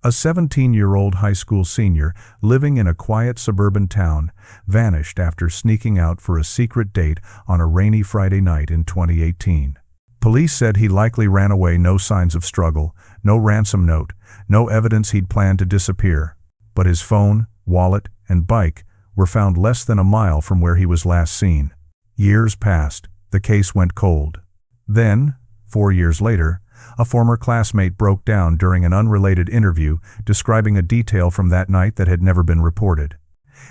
A 17-year-old high school senior living in a quiet suburban town vanished after sneaking out for a secret date on a rainy Friday night in 2018. Police said he likely ran away, no signs of struggle, no ransom note, no evidence he'd planned to disappear. But his phone, wallet, and bike were found less than a mile from where he was last seen. Years passed. The case went cold. Then, 4 years later, a former classmate broke down during an unrelated interview describing a detail from that night that had never been reported.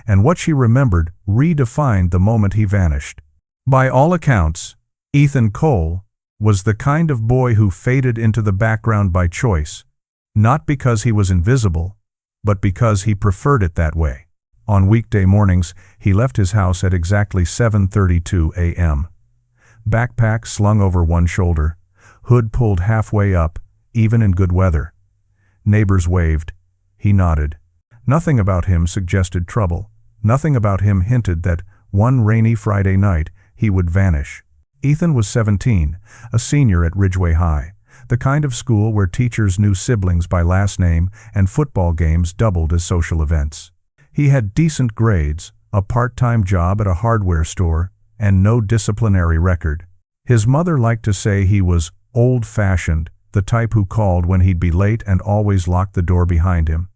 And what she remembered redefined the moment he vanished. By all accounts, Ethan Cole was the kind of boy who faded into the background by choice, not because he was invisible, but because he preferred it that way. On weekday mornings, he left his house at exactly 7:32 a.m. Backpack slung over one shoulder, hood pulled halfway up, even in good weather. Neighbors waved. He nodded. Nothing about him suggested trouble. Nothing about him hinted that one rainy Friday night he would vanish. Ethan was 17, a senior at Ridgeway High, the kind of school where teachers knew siblings by last name and football games doubled as social events. He had decent grades, a part-time job at a hardware store, and no disciplinary record. His mother liked to say he was old-fashioned, the type who called when he'd be late and always locked the door behind him.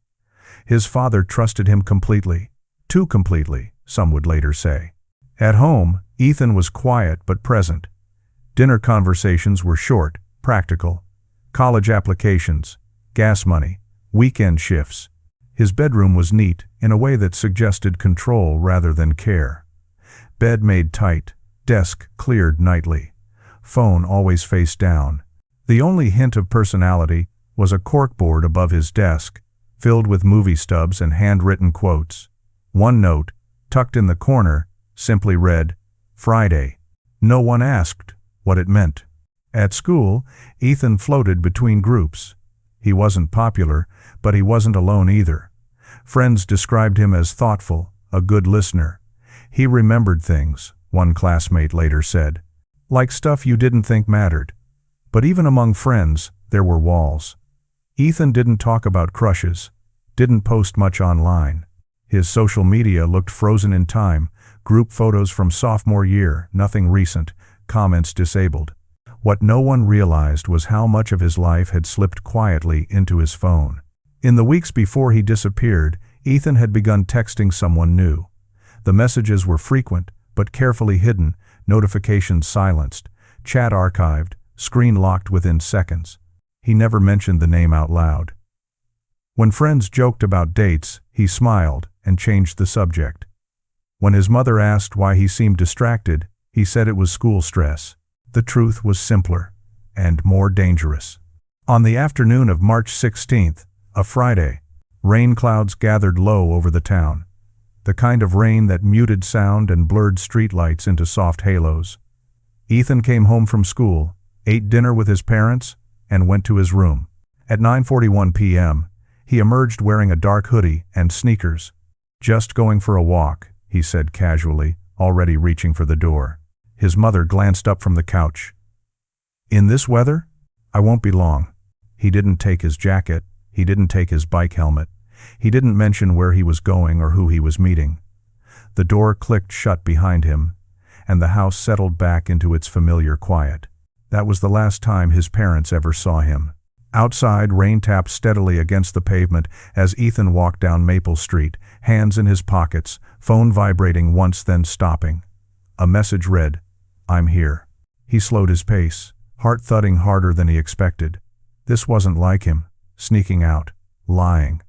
His father trusted him completely, too completely, some would later say. At home, Ethan was quiet but present. Dinner conversations were short, practical. College applications, gas money, weekend shifts. His bedroom was neat in a way that suggested control rather than care. Bed made tight, desk cleared nightly. Phone always face down. The only hint of personality was a corkboard above his desk, filled with movie stubs and handwritten quotes. One note, tucked in the corner, simply read, "Friday." No one asked what it meant. At school, Ethan floated between groups. He wasn't popular, but he wasn't alone either. Friends described him as thoughtful, a good listener. He remembered things, one classmate later said, like stuff you didn't think mattered. But even among friends, there were walls. Ethan didn't talk about crushes, didn't post much online. His social media looked frozen in time, group photos from sophomore year, nothing recent, comments disabled. What no one realized was how much of his life had slipped quietly into his phone. In the weeks before he disappeared, Ethan had begun texting someone new. The messages were frequent, but carefully hidden, notifications silenced, chat archived, screen locked within seconds. He never mentioned the name out loud. When friends joked about dates, he smiled and changed the subject. When his mother asked why he seemed distracted, he said it was school stress. The truth was simpler and more dangerous. On the afternoon of March 16th, a Friday, rain clouds gathered low over the town. The kind of rain that muted sound and blurred streetlights into soft halos. Ethan came home from school, ate dinner with his parents, and went to his room. At 9:41 p.m., he emerged wearing a dark hoodie and sneakers. "Just going for a walk," he said casually, already reaching for the door. His mother glanced up from the couch. "In this weather? I won't be long." He didn't take his jacket. He didn't take his bike helmet. He didn't mention where he was going or who he was meeting. The door clicked shut behind him, and the house settled back into its familiar quiet. That was the last time his parents ever saw him. Outside, rain tapped steadily against the pavement as Ethan walked down Maple Street, hands in his pockets, phone vibrating once then stopping. A message read, "I'm here." He slowed his pace, heart thudding harder than he expected. This wasn't like him, sneaking out, lying.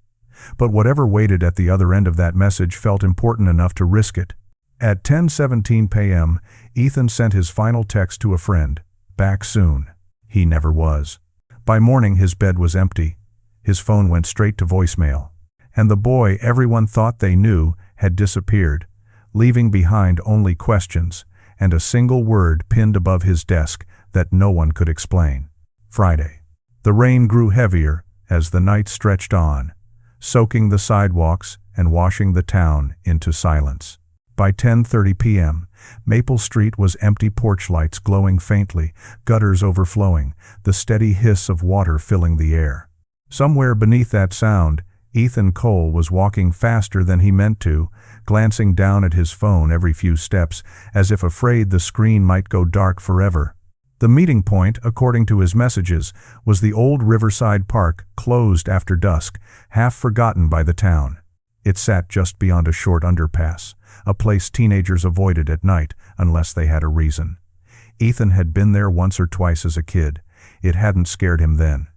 But whatever waited at the other end of that message felt important enough to risk it. At 10:17 p.m., Ethan sent his final text to a friend, "Back soon." He never was. By morning, his bed was empty. His phone went straight to voicemail. And the boy everyone thought they knew had disappeared, leaving behind only questions and a single word pinned above his desk that no one could explain. Friday. The rain grew heavier as the night stretched on, soaking the sidewalks and washing the town into silence. By 10:30 p.m., Maple Street was empty, porch lights glowing faintly, gutters overflowing, the steady hiss of water filling the air. Somewhere beneath that sound, Ethan Cole was walking faster than he meant to, glancing down at his phone every few steps, as if afraid the screen might go dark forever. The meeting point, according to his messages, was the old Riverside Park, closed after dusk, half forgotten by the town. It sat just beyond a short underpass, a place teenagers avoided at night unless they had a reason. Ethan had been there once or twice as a kid. It hadn't scared him then.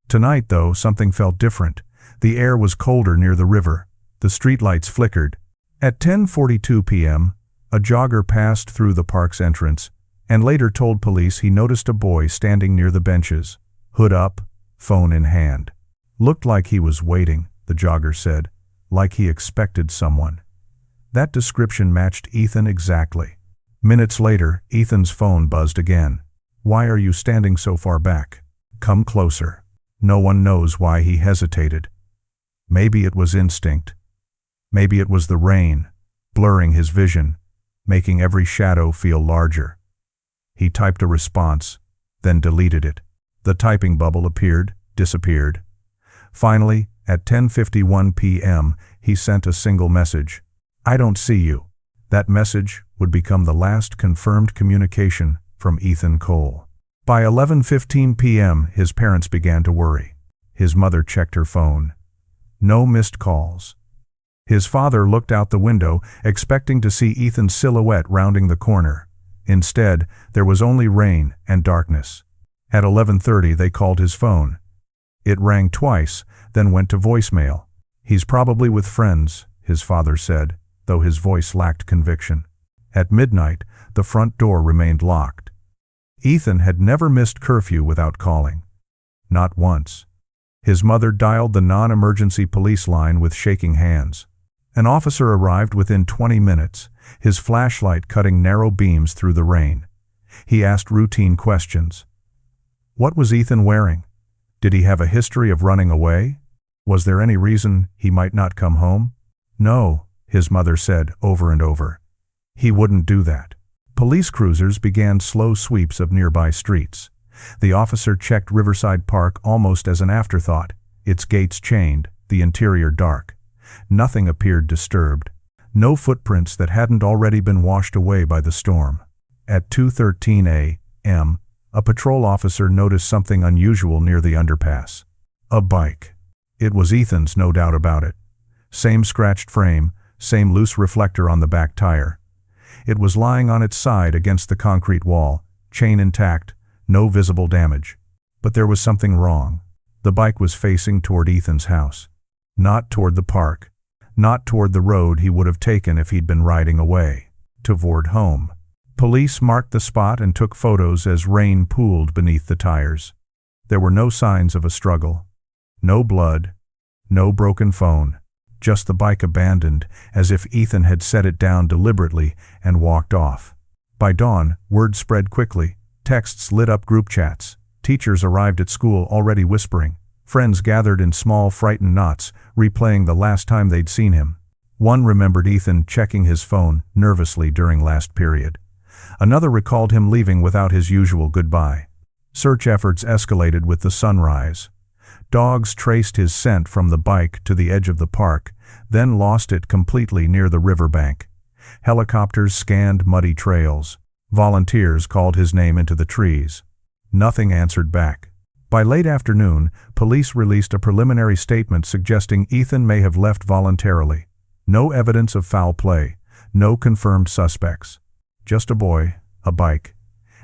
Tonight, though, something felt different. The air was colder near the river. The streetlights flickered. At 10:42 p.m., a jogger passed through the park's entrance and later told police he noticed a boy standing near the benches, hood up, phone in hand. Looked like he was waiting, the jogger said, like he expected someone. That description matched Ethan exactly. Minutes later, Ethan's phone buzzed again. "Why are you standing so far back? Come closer." No one knows why he hesitated. Maybe it was instinct. Maybe it was the rain, blurring his vision, making every shadow feel larger. He typed a response, then deleted it. The typing bubble appeared, disappeared. Finally, at 10:51 p.m., he sent a single message. "I don't see you." That message would become the last confirmed communication from Ethan Cole. By 11:15 p.m., his parents began to worry. His mother checked her phone. No missed calls. His father looked out the window, expecting to see Ethan's silhouette rounding the corner. Instead, there was only rain and darkness. At 11:30, they called his phone. It rang twice, then went to voicemail. "He's probably with friends," his father said, though his voice lacked conviction. At midnight, the front door remained locked. Ethan had never missed curfew without calling. Not once. His mother dialed the non-emergency police line with shaking hands. An officer arrived within 20 minutes, his flashlight cutting narrow beams through the rain. He asked routine questions. What was Ethan wearing? Did he have a history of running away? Was there any reason he might not come home? No, his mother said over and over. He wouldn't do that. Police cruisers began slow sweeps of nearby streets. The officer checked Riverside Park almost as an afterthought, its gates chained, the interior dark. Nothing appeared disturbed. No footprints that hadn't already been washed away by the storm. At 2:13 a.m., a patrol officer noticed something unusual near the underpass. A bike. It was Ethan's, no doubt about it. Same scratched frame, same loose reflector on the back tire. It was lying on its side against the concrete wall, chain intact, no visible damage. But there was something wrong. The bike was facing toward Ethan's house. Not toward the park. Not toward the road he would have taken if he'd been riding away. Toward home. Police marked the spot and took photos as rain pooled beneath the tires. There were no signs of a struggle. No blood. No broken phone. Just the bike abandoned, as if Ethan had set it down deliberately and walked off. By dawn, word spread quickly. Texts lit up group chats. Teachers arrived at school already whispering. Friends gathered in small, frightened knots, replaying the last time they'd seen him. One remembered Ethan checking his phone nervously during last period. Another recalled him leaving without his usual goodbye. Search efforts escalated with the sunrise. Dogs traced his scent from the bike to the edge of the park, then lost it completely near the riverbank. Helicopters scanned muddy trails. Volunteers called his name into the trees. Nothing answered back. By late afternoon, police released a preliminary statement suggesting Ethan may have left voluntarily. No evidence of foul play, no confirmed suspects. Just a boy, a bike,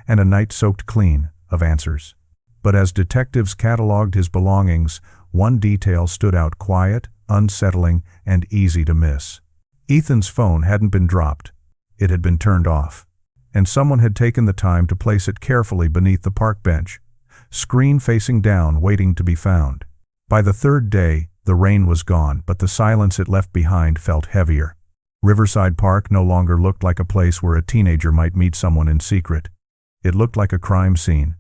and a night soaked clean of answers. But as detectives cataloged his belongings, one detail stood out: quiet, unsettling, and easy to miss. Ethan's phone hadn't been dropped. It had been turned off. And someone had taken the time to place it carefully beneath the park bench, screen facing down, waiting to be found. By the third day, the rain was gone, but the silence it left behind felt heavier. Riverside Park no longer looked like a place where a teenager might meet someone in secret. It looked like a crime scene.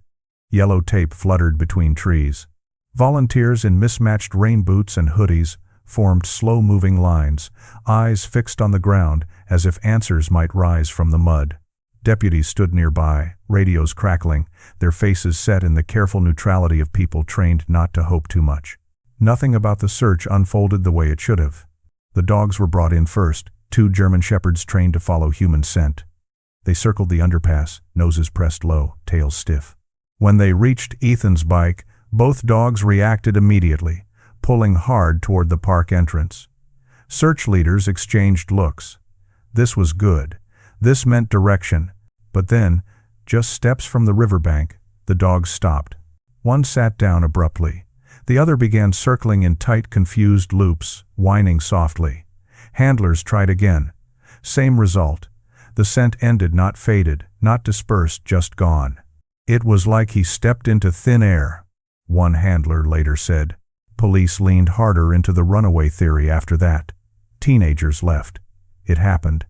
Yellow tape fluttered between trees. Volunteers in mismatched rain boots and hoodies formed slow-moving lines, eyes fixed on the ground as if answers might rise from the mud. Deputies stood nearby, radios crackling, their faces set in the careful neutrality of people trained not to hope too much. Nothing about the search unfolded the way it should have. The dogs were brought in first, 2 German shepherds trained to follow human scent. They circled the underpass, noses pressed low, tails stiff. When they reached Ethan's bike, both dogs reacted immediately, pulling hard toward the park entrance. Search leaders exchanged looks. This was good. This meant direction. But then, just steps from the riverbank, the dogs stopped. One sat down abruptly. The other began circling in tight, confused loops, whining softly. Handlers tried again. Same result. The scent ended, not faded, not dispersed, just gone. It was like he stepped into thin air, one handler later said. Police leaned harder into the runaway theory after that. Teenagers left. It happened.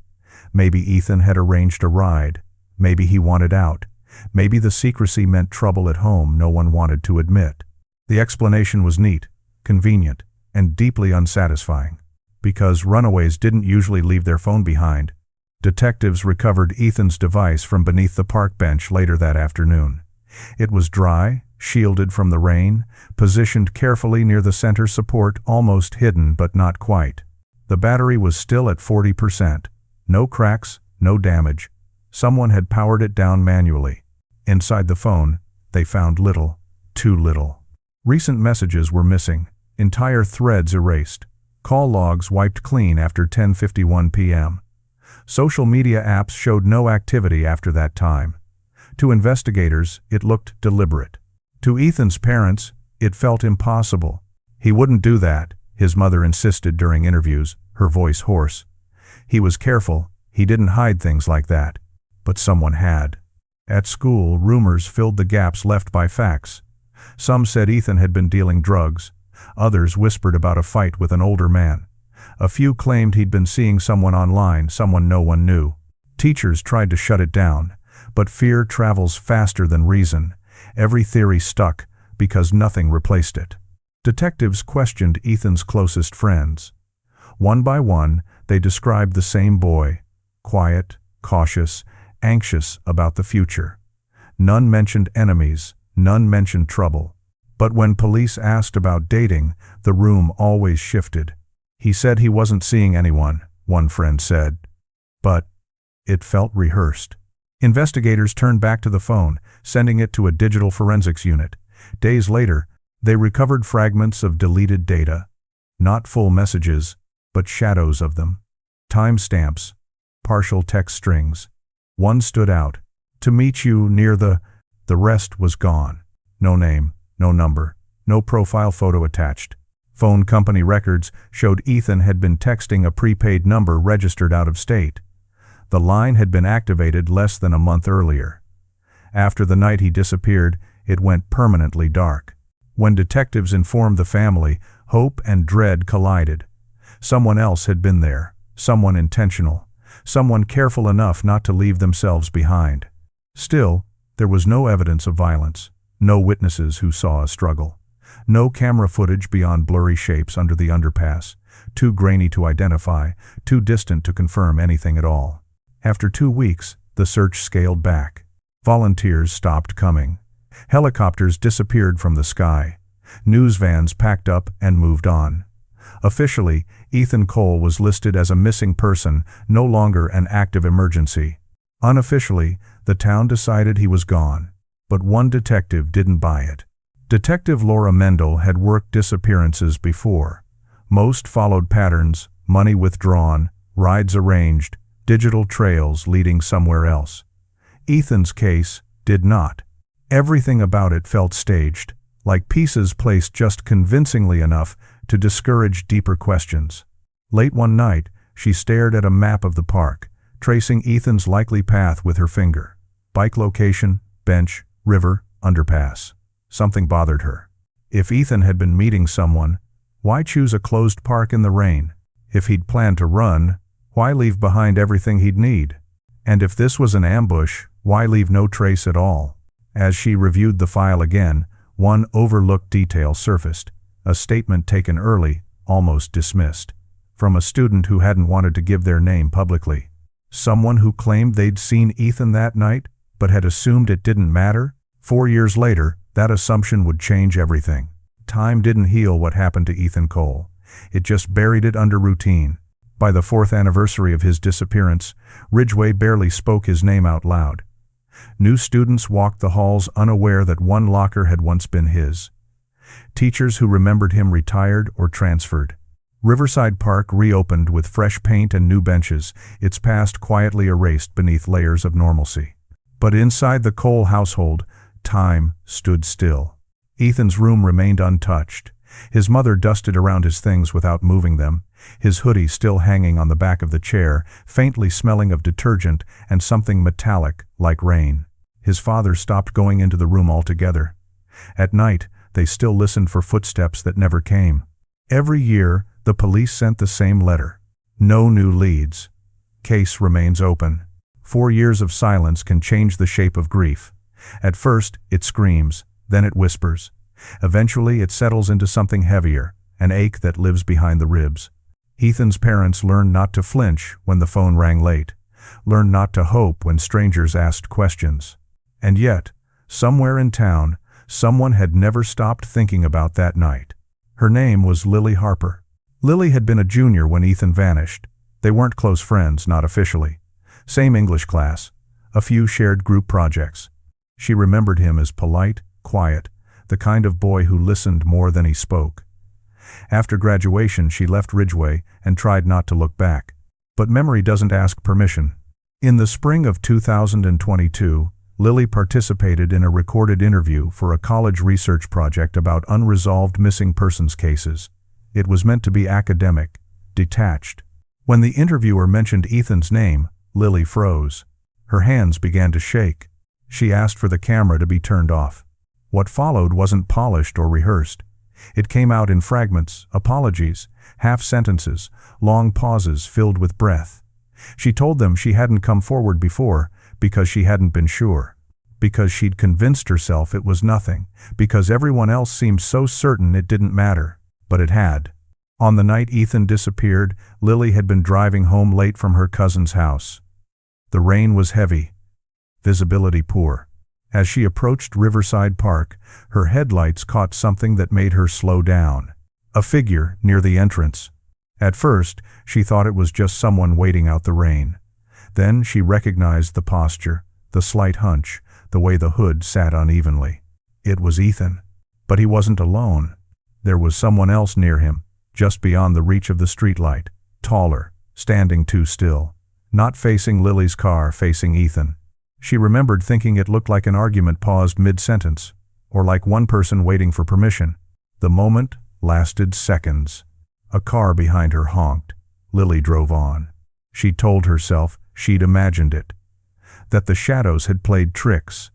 Maybe Ethan had arranged a ride. Maybe he wanted out. Maybe the secrecy meant trouble at home no one wanted to admit. The explanation was neat, convenient, and deeply unsatisfying. Because runaways didn't usually leave their phone behind, detectives recovered Ethan's device from beneath the park bench later that afternoon. It was dry, shielded from the rain, positioned carefully near the center support, almost hidden but not quite. The battery was still at 40%. No cracks, no damage. Someone had powered it down manually. Inside the phone, they found little, too little. Recent messages were missing, entire threads erased. Call logs wiped clean after 10:51 p.m. Social media apps showed no activity after that time. To investigators, it looked deliberate. To Ethan's parents, it felt impossible. He wouldn't do that, his mother insisted during interviews, her voice hoarse. He was careful, he didn't hide things like that. But someone had. At school, rumors filled the gaps left by facts. Some said Ethan had been dealing drugs. Others whispered about a fight with an older man. A few claimed he'd been seeing someone online, someone no one knew. Teachers tried to shut it down, but fear travels faster than reason. Every theory stuck because nothing replaced it. Detectives questioned Ethan's closest friends. One by one, they described the same boy, quiet, cautious, anxious about the future. None mentioned enemies, none mentioned trouble. But when police asked about dating, the room always shifted. He said he wasn't seeing anyone, one friend said. But it felt rehearsed. Investigators turned back to the phone, sending it to a digital forensics unit. Days later, they recovered fragments of deleted data. Not full messages, but shadows of them. Timestamps, partial text strings. One stood out. To meet you near the rest was gone. No name, no number, no profile photo attached. Phone company records showed Ethan had been texting a prepaid number registered out of state. The line had been activated less than a month earlier. After the night he disappeared, it went permanently dark. When detectives informed the family, hope and dread collided. Someone else had been there, someone intentional, someone careful enough not to leave themselves behind. Still, there was no evidence of violence, no witnesses who saw a struggle. No camera footage beyond blurry shapes under the underpass, too grainy to identify, too distant to confirm anything at all. After 2 weeks, the search scaled back. Volunteers stopped coming. Helicopters disappeared from the sky. News vans packed up and moved on. Officially, Ethan Cole was listed as a missing person, no longer an active emergency. Unofficially, the town decided he was gone. But one detective didn't buy it. Detective Laura Mendel had worked disappearances before. Most followed patterns, money withdrawn, rides arranged, digital trails leading somewhere else. Ethan's case did not. Everything about it felt staged, like pieces placed just convincingly enough to discourage deeper questions. Late one night, she stared at a map of the park, tracing Ethan's likely path with her finger. Bike location, bench, river, underpass. Something bothered her. If Ethan had been meeting someone, why choose a closed park in the rain? If he'd planned to run, why leave behind everything he'd need? And if this was an ambush, why leave no trace at all? As she reviewed the file again, one overlooked detail surfaced, a statement taken early, almost dismissed, from a student who hadn't wanted to give their name publicly. Someone who claimed they'd seen Ethan that night, but had assumed it didn't matter? 4 years later, that assumption would change everything. Time didn't heal what happened to Ethan Cole. It just buried it under routine. By the 4th anniversary of his disappearance, Ridgway barely spoke his name out loud. New students walked the halls unaware that one locker had once been his. Teachers who remembered him retired or transferred. Riverside Park reopened with fresh paint and new benches, its past quietly erased beneath layers of normalcy. But inside the Cole household, time stood still. Ethan's room remained untouched. His mother dusted around his things without moving them, his hoodie still hanging on the back of the chair, faintly smelling of detergent and something metallic, like rain. His father stopped going into the room altogether. At night, they still listened for footsteps that never came. Every year, the police sent the same letter. No new leads. Case remains open. 4 years of silence can change the shape of grief. At first, it screams, then it whispers. Eventually, it settles into something heavier, an ache that lives behind the ribs. Ethan's parents learned not to flinch when the phone rang late, learned not to hope when strangers asked questions. And yet, somewhere in town, someone had never stopped thinking about that night. Her name was Lily Harper. Lily had been a junior when Ethan vanished. They weren't close friends, not officially. Same English class, a few shared group projects. She remembered him as polite, quiet, the kind of boy who listened more than he spoke. After graduation, she left Ridgway and tried not to look back. But memory doesn't ask permission. In the spring of 2022, Lily participated in a recorded interview for a college research project about unresolved missing persons cases. It was meant to be academic, detached. When the interviewer mentioned Ethan's name, Lily froze. Her hands began to shake. She asked for the camera to be turned off. What followed wasn't polished or rehearsed. It came out in fragments, apologies, half-sentences, long pauses filled with breath. She told them she hadn't come forward before because she hadn't been sure, because she'd convinced herself it was nothing, because everyone else seemed so certain it didn't matter, but it had. On the night Ethan disappeared, Lily had been driving home late from her cousin's house. The rain was heavy, visibility poor. As she approached Riverside Park, her headlights caught something that made her slow down. A figure near the entrance. At first, she thought it was just someone waiting out the rain. Then she recognized the posture, the slight hunch, the way the hood sat unevenly. It was Ethan. But he wasn't alone. There was someone else near him, just beyond the reach of the streetlight, taller, standing too still. Not facing Lily's car, facing Ethan. She remembered thinking it looked like an argument paused mid-sentence, or like one person waiting for permission. The moment lasted seconds. A car behind her honked. Lily drove on. She told herself she'd imagined it. That the shadows had played tricks.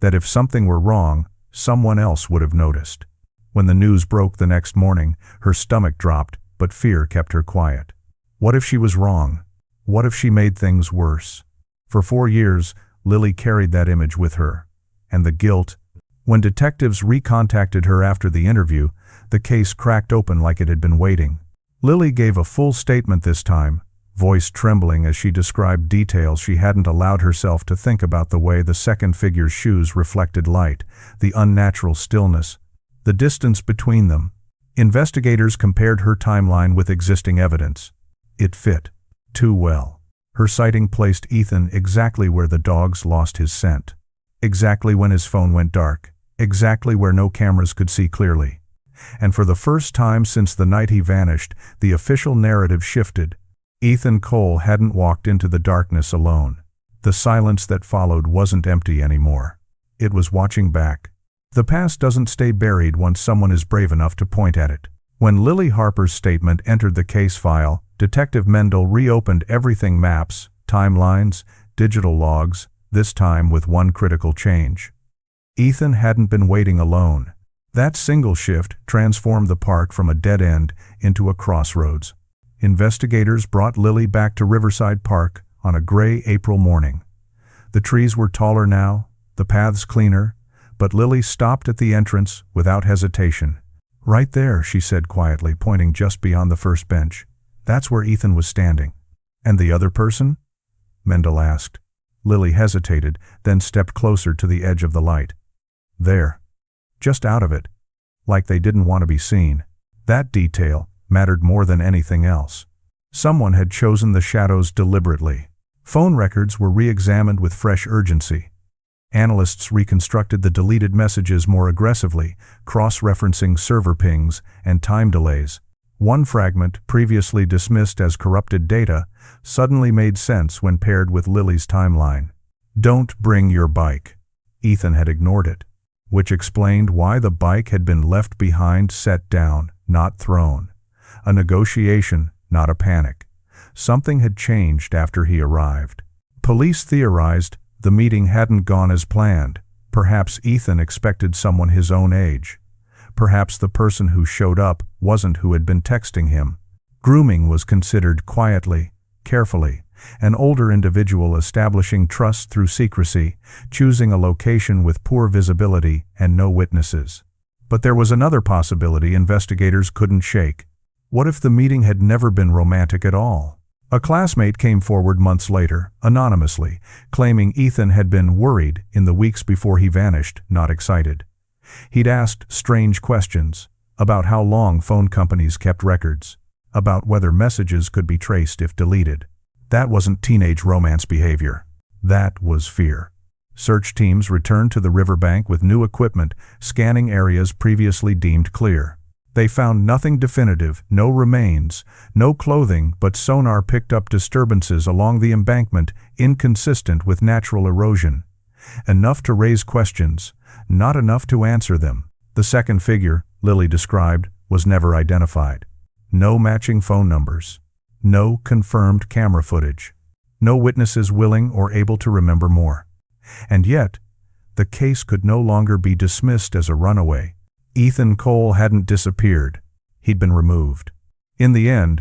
That if something were wrong, someone else would have noticed. When the news broke the next morning, her stomach dropped, but fear kept her quiet. What if she was wrong? What if she made things worse? For 4 years, Lily carried that image with her. And the guilt. When detectives recontacted her after the interview, the case cracked open like it had been waiting. Lily gave a full statement this time, voice trembling as she described details she hadn't allowed herself to think about: the way the second figure's shoes reflected light, the unnatural stillness, the distance between them. Investigators compared her timeline with existing evidence. It fit too well. Her sighting placed Ethan exactly where the dogs lost his scent. Exactly when his phone went dark. Exactly where no cameras could see clearly. And for the first time since the night he vanished, the official narrative shifted. Ethan Cole hadn't walked into the darkness alone. The silence that followed wasn't empty anymore. It was watching back. The past doesn't stay buried once someone is brave enough to point at it. When Lily Harper's statement entered the case file, Detective Mendel reopened everything: maps, timelines, digital logs, this time with one critical change. Ethan hadn't been waiting alone. That single shift transformed the park from a dead end into a crossroads. Investigators brought Lily back to Riverside Park on a gray April morning. The trees were taller now, the paths cleaner, but Lily stopped at the entrance without hesitation. "Right there," she said quietly, pointing just beyond the first bench. "That's where Ethan was standing." "And the other person?" Mendel asked. Lily hesitated, then stepped closer to the edge of the light. "There. Just out of it. like they didn't want to be seen. That detail mattered more than anything else. Someone had chosen the shadows deliberately. Phone records were re-examined with fresh urgency. Analysts reconstructed the deleted messages more aggressively, cross-referencing server pings and time delays. One fragment, previously dismissed as corrupted data, suddenly made sense when paired with Lily's timeline. "Don't bring your bike." Ethan had ignored it, which explained why the bike had been left behind, set down, not thrown. A negotiation, not a panic. Something had changed after he arrived. Police theorized the meeting hadn't gone as planned. Perhaps Ethan expected someone his own age. Perhaps the person who showed up wasn't who had been texting him. Grooming was considered quietly, carefully, an older individual establishing trust through secrecy, choosing a location with poor visibility and no witnesses. But there was another possibility investigators couldn't shake. What if the meeting had never been romantic at all? A classmate came forward months later, anonymously, claiming Ethan had been worried in the weeks before he vanished, not excited. He'd asked strange questions about how long phone companies kept records, about whether messages could be traced if deleted. That wasn't teenage romance behavior. That was fear. Search teams returned to the riverbank with new equipment, scanning areas previously deemed clear. They found nothing definitive, no remains, no clothing, but sonar picked up disturbances along the embankment inconsistent with natural erosion. Enough to raise questions, not enough to answer them. The second figure, Lily described, was never identified. No matching phone numbers. No confirmed camera footage. No witnesses willing or able to remember more. And yet, the case could no longer be dismissed as a runaway. Ethan Cole hadn't disappeared. He'd been removed. In the end,